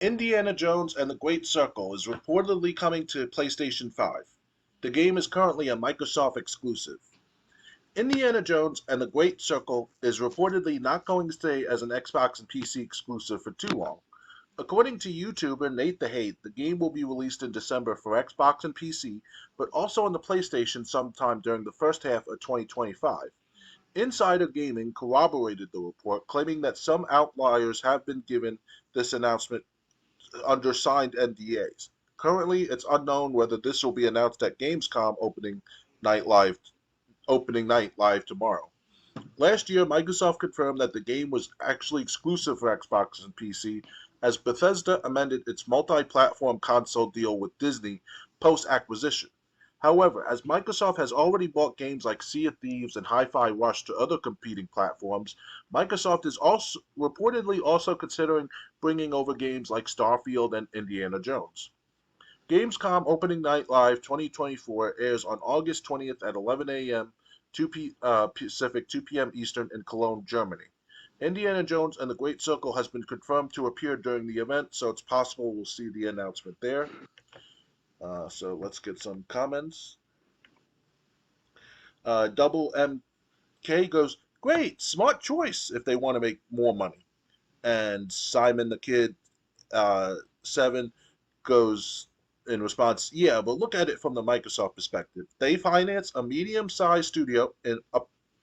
Indiana Jones and the Great Circle is reportedly coming to PlayStation 5. The game is currently a Microsoft exclusive. Indiana Jones and the Great Circle is reportedly not going to stay as an Xbox and PC exclusive for too long. According to YouTuber Nate the Hate, the game will be released in December for Xbox and PC, but also on the PlayStation sometime during the first half of 2025. Insider Gaming corroborated the report, claiming that some outliers have been given this announcement under signed NDAs. Currently, it's unknown whether this will be announced at Gamescom opening night live tomorrow. Last year, Microsoft confirmed that the game was actually exclusive for Xbox and PC, as Bethesda amended its multi-platform console deal with Disney post-acquisition. However, as Microsoft has already bought games like Sea of Thieves and Hi-Fi Rush to other competing platforms, Microsoft is also reportedly also considering bringing over games like Starfield and Indiana Jones. Gamescom Opening Night Live 2024 airs on August 20th at 11 a.m. 2 Pacific, 2 p.m. Eastern in Cologne, Germany. Indiana Jones and the Great Circle has been confirmed to appear during the event, so it's possible we'll see the announcement there. So let's get some comments. Double MK goes, great, smart choice if they want to make more money. And Simon the Kid 7 goes in response, yeah, but look at it from the Microsoft perspective. They finance a medium-sized studio in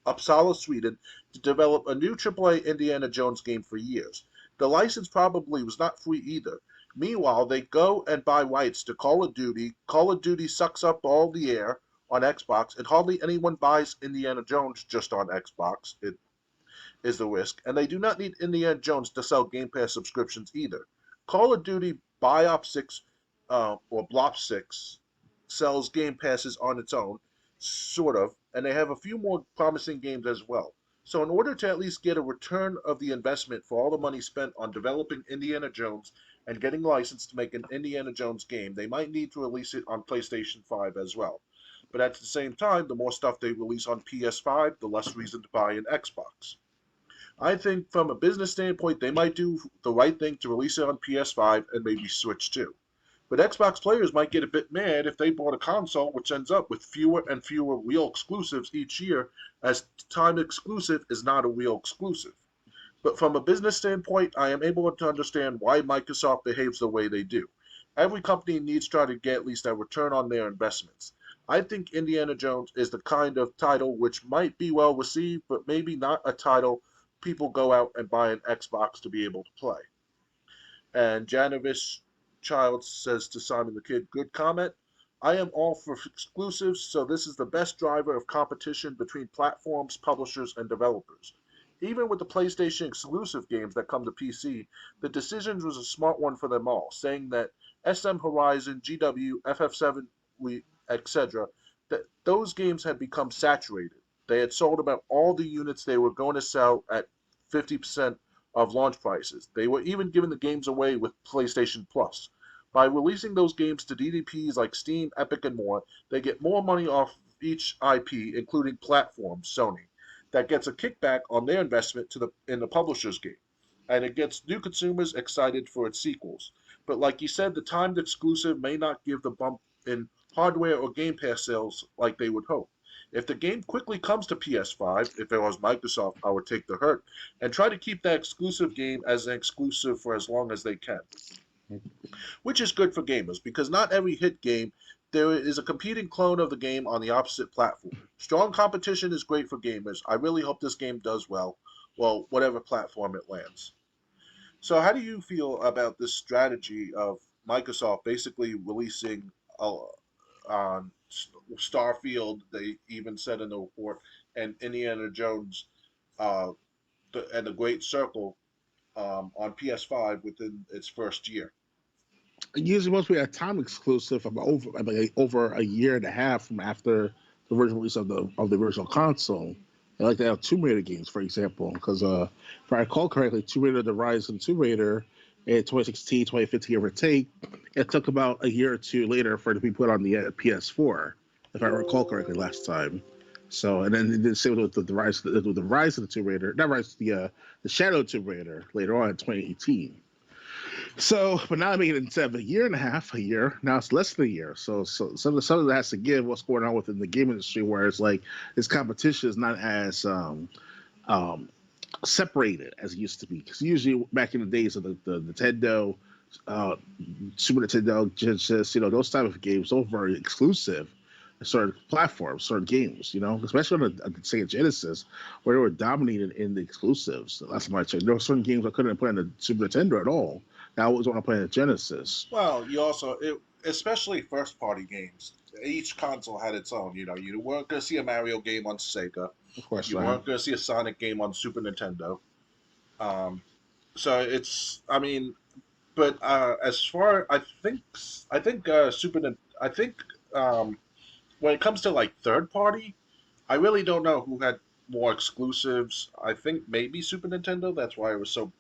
Uppsala, Sweden, to develop a new AAA Indiana Jones game for years. The license probably was not free either. Meanwhile, they go and buy rights to Call of Duty. Call of Duty sucks up all the air on Xbox, and hardly anyone buys Indiana Jones just on Xbox. It is the risk, and they do not need Indiana Jones to sell Game Pass subscriptions either. Call of Duty Biop 6 or Blop 6 sells Game Passes on its own, sort of, and they have a few more promising games as well. So, in order to at least get a return of the investment for all the money spent on developing Indiana Jones and getting licensed to make an Indiana Jones game, they might need to release it on PlayStation 5 as well. But at the same time, the more stuff they release on PS5, the less reason to buy an Xbox. I think from a business standpoint, they might do the right thing to release it on PS5 and maybe Switch too. But Xbox players might get a bit mad if they bought a console which ends up with fewer and fewer real exclusives each year, as time exclusive is not a real exclusive. But from a business standpoint, I am able to understand why Microsoft behaves the way they do. Every company needs to try to get at least a return on their investments. I think Indiana Jones is the kind of title which might be well received, but maybe not a title people go out and buy an Xbox to be able to play. And Janovish Child says to Simon the Kid, good comment. I am all for exclusives, so this is the best driver of competition between platforms, publishers, and developers. Even with the PlayStation exclusive games that come to PC, the decision was a smart one for them all, saying that SM Horizon, GW, FF7, etc., that those games had become saturated. They had sold about all the units they were going to sell at 50% of launch prices. They were even giving the games away with PlayStation Plus. By releasing those games to DDPs like Steam, Epic, and more, they get more money off each IP, including platforms, Sony, that gets a kickback on their investment in the publisher's game. And it gets new consumers excited for its sequels. But like you said, the timed exclusive may not give the bump in hardware or Game Pass sales like they would hope. If the game quickly comes to PS5, if it was Microsoft, I would take the hurt and try to keep that exclusive game as an exclusive for as long as they can. Which is good for gamers because not every hit game there is a competing clone of the game on the opposite platform. Strong competition is great for gamers. I really hope this game does well, whatever platform it lands. So, how do you feel about this strategy of Microsoft basically releasing on Starfield? They even said in the report, and Indiana Jones, uh, and the Great Circle on PS5 within its first year. Usually, must be a time exclusive of over a year and a half from after the original release of the original console. I like to have Tomb Raider games, for example, because if I recall correctly, Tomb Raider: The Rise and Tomb Raider in 2016, 2015, give or take, it took about a year or two later for it to be put on the PS4, if I recall correctly last time. So, and then the same with the rise of the Tomb Raider, not rise, the Shadow Tomb Raider later on in 2018. So, but now I mean, instead of a year and a half, a year, now it's less than a year. So some of that has to give what's going on within the game industry, where it's like this competition is not as um, separated as it used to be. Because usually back in the days of the Nintendo, uh, Super Nintendo, just those type of games, those were very exclusive to certain platforms, certain games. Especially on the Sega Genesis, where they were dominated in the exclusives. Last time I checked, there were certain games I couldn't play on the Super Nintendo at all. That was when I played the Genesis. Well, you also, especially first party games, each console had its own. You weren't going to see a Mario game on Sega. Of course, You weren't going to see a Sonic game on Super Nintendo. Um, so I mean, but as far, I think I think um, when it comes to like third party, I really don't know who had more exclusives. I think maybe Super Nintendo. That's why it was so.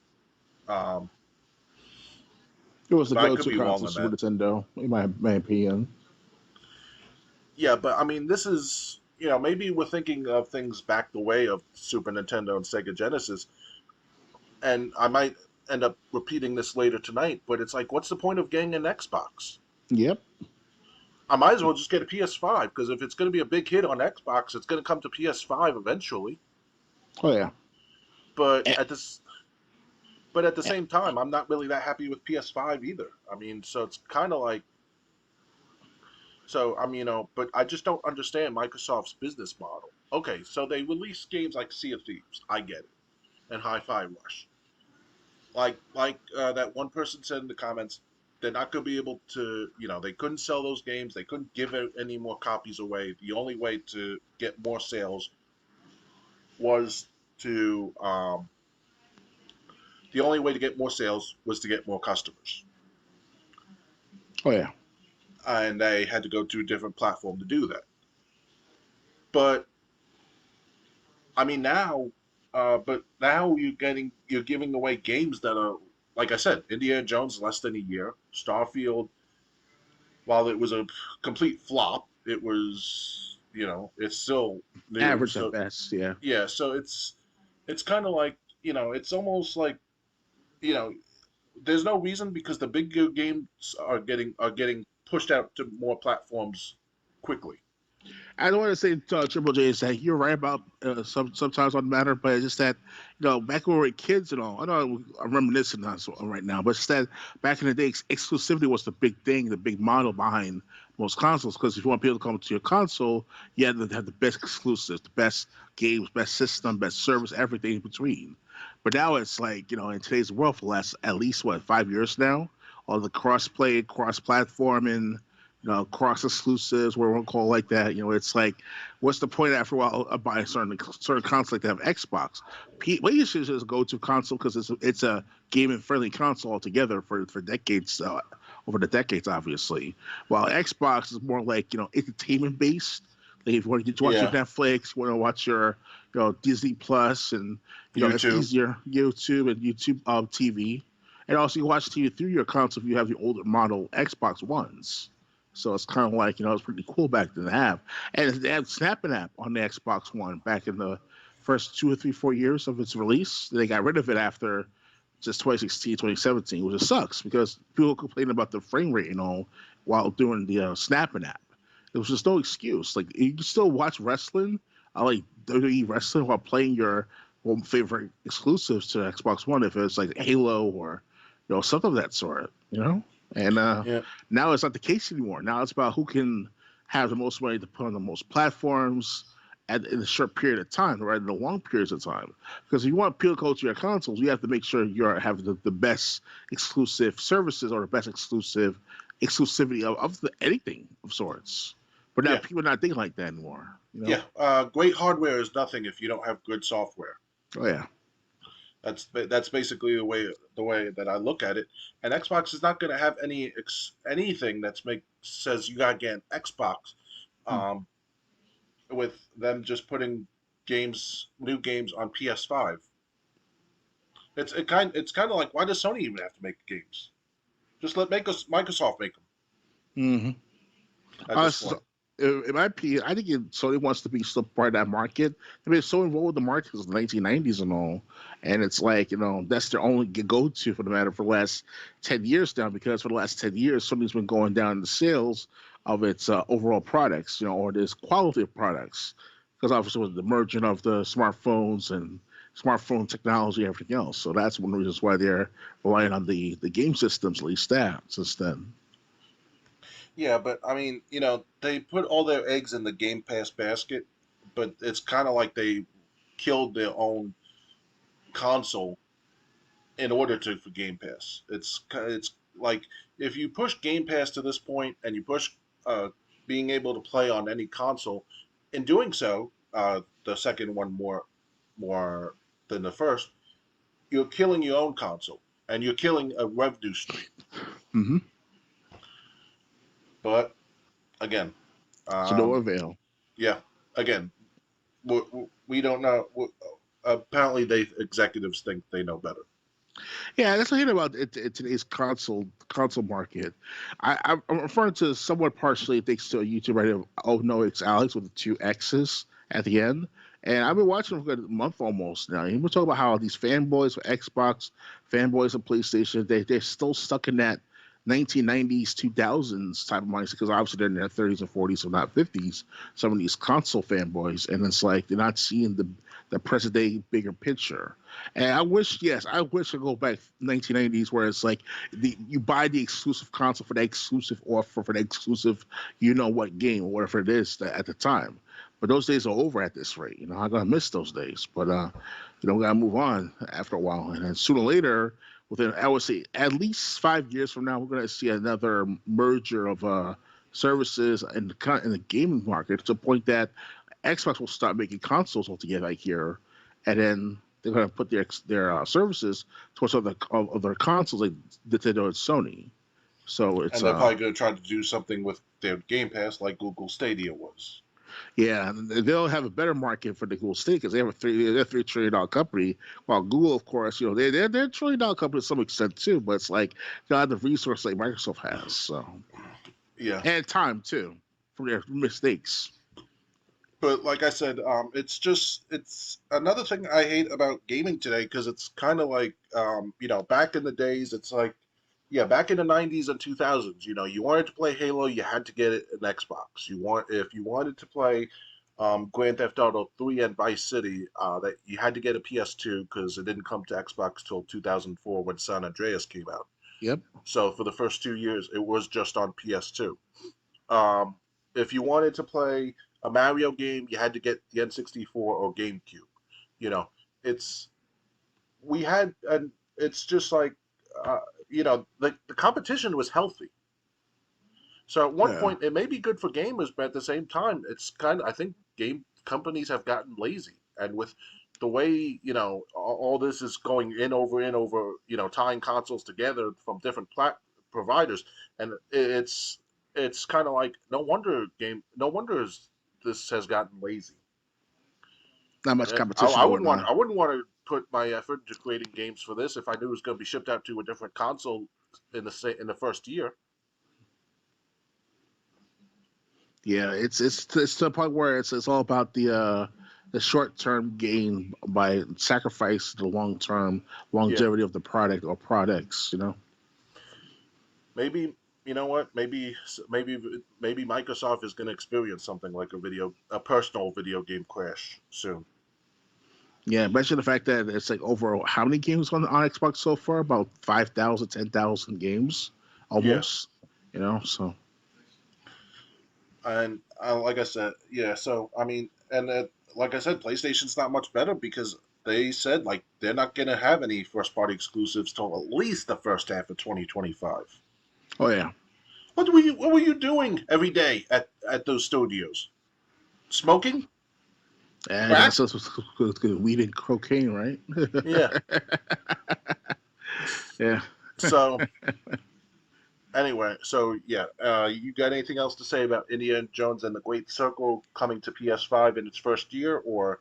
Um, it was the but I could go-to be wrong console, on Super that. Nintendo, in my opinion. Yeah, but I mean, this is, maybe we're thinking of things back the way of Super Nintendo and Sega Genesis, and I might end up repeating this later tonight, but it's like, what's the point of getting an Xbox? Yep. I might as well just get a PS5, because if it's going to be a big hit on Xbox, it's going to come to PS5 eventually. Oh yeah. But Eh, at the eh, same time, I'm not really that happy with PS5 either. I mean, so it's kind of like, so, but I just don't understand Microsoft's business model. Okay, so they release games like Sea of Thieves. I get it. And Hi-Fi Rush. That one person said in the comments, they're not going to be able to, they couldn't sell those games. They couldn't give any more copies away. The only way to get more sales was to, the only way to get more sales was to get more customers. oh yeah. And they had to go to a different platform to do that. But I mean now you're giving away games that are, like I said, Indiana Jones less than a year. Starfield, while it was a complete flop, it was, it's still new. Average at So best. Yeah. yeah, so it's kind of like, it's almost like, you know there's no reason, because the big games are getting pushed out to more platforms quickly. I don't want to say Triple J is that you're right about sometimes on the matter, but it's just that back when we were kids and all. I know I'm reminiscing on right now, but it's that back in the day, exclusivity was the big thing, the big model behind most consoles. Because if you want people to come to your console, you had to have the best exclusives, the best games, best system, best service, everything in between. But now it's like in today's world, for the last at least 5 years now, all the cross play, cross platforming, cross exclusives, where we'll call it like that. It's like, what's the point after a while of buying certain consoles like they have Xbox? PlayStation is a go-to console because it's a gaming friendly console altogether for decades, over the decades, obviously. While Xbox is more like entertainment based. Like if you want to watch your Yeah, Netflix, you want to watch your Disney Plus, and it's YouTube. easier YouTube TV, and also you watch TV through your console if you have the older model Xbox Ones. So it's kind of like it's pretty cool back then to have. And they had Snapping app on the Xbox One back in the first 2 or 3 4 years of its release. They got rid of it after just 2016, 2017, which sucks because people complain about the frame rate and all while doing the Snapping app. There was just no excuse. Like you can still watch wrestling. I like WWE wrestling while playing your one favorite exclusives to Xbox One if it's like Halo or something of that sort. And Yeah, now it's not the case anymore. Now it's about who can have the most money to put on the most platforms in a short period of time, rather than long periods of time. Because if you want people to go to your consoles, you have to make sure you have the best exclusive services or the best exclusivity of anything of sorts. But now yeah, people are not thinking like that anymore. yeah. Great hardware is nothing if you don't have good software. Oh yeah. That's basically the way that I look at it. And Xbox is not going to have anything says you got to get an Xbox, Hmm. um, with them just putting new games on PS5. It's kind of like, why does Sony even have to make games? Just make us Microsoft make them Mm-hmm. at this point. in my opinion, I think Sony wants to be still part of that market. They've been so involved with the market since the 1990s and all, and it's like that's their only go-to for the matter for the last 10 years now. Because for the last 10 years, Sony's been going down in the sales of its overall products, or this quality of products, because obviously with the merging of the smartphones and smartphone technology, and everything else. So that's one of the reasons why they're relying on the game systems, at least that since then. Yeah, but I mean, they put all their eggs in the Game Pass basket, but it's kind of like they killed their own console in order to for Game Pass. It's like if you push Game Pass to this point and you push uh, being able to play on any console, in doing so, the second one more than the first, you're killing your own console and you're killing a revenue stream. Hmm. But again, So no um, avail. yeah, again, we don't know. Apparently, they executives think they know better. Yeah, that's the thing about today's console market. I'm referring to somewhat partially thanks to a YouTuber named Oh No It's Alex with the two X's at the end. And I've been watching him for a month almost now. He was talking about how these fanboys for Xbox, fanboys of PlayStation, they're still stuck in that 1990s, 2000s type of mindset because obviously they're in their 30s and 40s, so not 50s. Some of these console fanboys, and it's like they're not seeing the present day bigger picture. And I wish, yes, I wish I go back 1990s where it's like you buy the exclusive console for the exclusive offer for the exclusive, what game or whatever it is at the time. But those days are over at this rate. I'm gonna miss those days. But we gotta move on after a while, and then sooner or later, within I would say at least 5 years from now, we're gonna see another merger of services in the gaming market to the point that Xbox will start making consoles altogether here, and then they're going to put their services towards other consoles like Nintendo and Sony. So it's And they're probably going to try to do something with their Game Pass like Google Stadia was. yeah, and they'll have a better market for the Google Stadia because they're $3 trillion company. While Google, of course, they're $1 trillion company to some extent too, but it's like got the resource like Microsoft has. So Yeah, and time too for their mistakes. but like I said, it's another thing I hate about gaming today because it's kind of like back in the days, it's like back in the '90s and 2000s, you wanted to play Halo, you had to get it an Xbox. If you wanted to play Grand Theft Auto 3 and Vice City, that you had to get a PS2 because it didn't come to Xbox till 2004 when San Andreas came out. Yep. So for the first 2 years, it was just on PS2. Um, if you wanted to play a Mario game, you had to get the N64 or GameCube. You know, it's we had, and it's just like, uh, the competition was healthy. So at one Yeah. point, it may be good for gamers, but at the same time, it's kind of I think game companies have gotten lazy, and with the way all this is going in over tying consoles together from different providers, and it's kind of like no wonder this has gotten lazy. Not much competition going on. I wouldn't want to put my effort into creating games for this if I knew it was going to be shipped out to a different console in the first year. Yeah, it's to the point where it's all about the short term gain by sacrifice the long term Yeah, longevity of the product or products. maybe you know what? Maybe Microsoft is going to experience something like a personal video game crash soon. Yeah, mention the fact that it's like over how many games on Xbox so far? About 5,000, 10,000 games, Yeah, almost. So and like I said, yeah. So I mean, and like I said, PlayStation's not much better because they said like they're not going to have any first party exclusives till at least the first half of 2025. oh yeah, What were you doing every day at those studios? Smoking and I crack? guess this was good weed and cocaine, right? Yeah. Yeah. So anyway, so yeah, you got anything else to say about Indiana Jones and the Great Circle coming to PS5 in its first year, or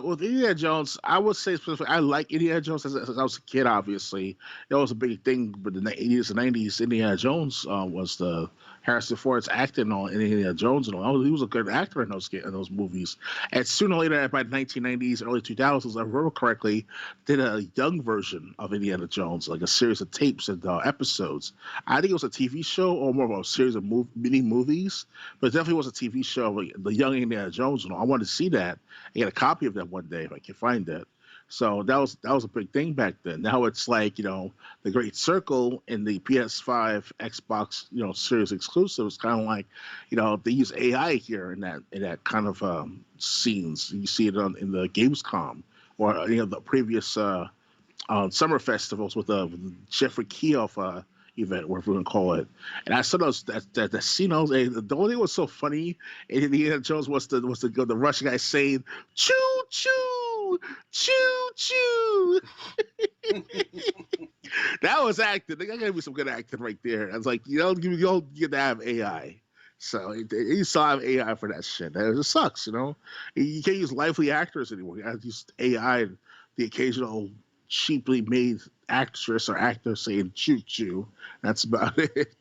With Indiana Jones, I would say specifically, I like Indiana Jones as I was a kid. Obviously, that was a big thing. But in the '80s and '90s, Indiana Jones was the Harrison Ford's acting on Indiana Jones and all. He was a good actor in those movies. And sooner or later, by the 1990s, early 2000s, if I remember correctly, did a young version of Indiana Jones, like a series of tapes and episodes. I think it was a TV show or more of a series of mini movies, but it definitely was a TV show. Like the young Indiana Jones. I wanted to see that. I get a copy of that one day if I can find it. So that was a big thing back then. Now it's like the Great Circle in the PS5, Xbox series exclusive is kind of like they use AI here in that kind of scenes. You see it in the Gamescom or the previous summer festivals with Jeffrey Keough event, whatever we want to call it. And I saw those that the scene. The only thing was so funny in Indiana Jones was the Russian guy saying "choo choo choo choo." That was acting. That gotta be some good acting right there. I was like, you don't get to have AI. So you still have AI for that shit. That just sucks, You can't use lively actors anymore. You have to use AI and the occasional cheaply made actress or actor saying choo choo. That's about it.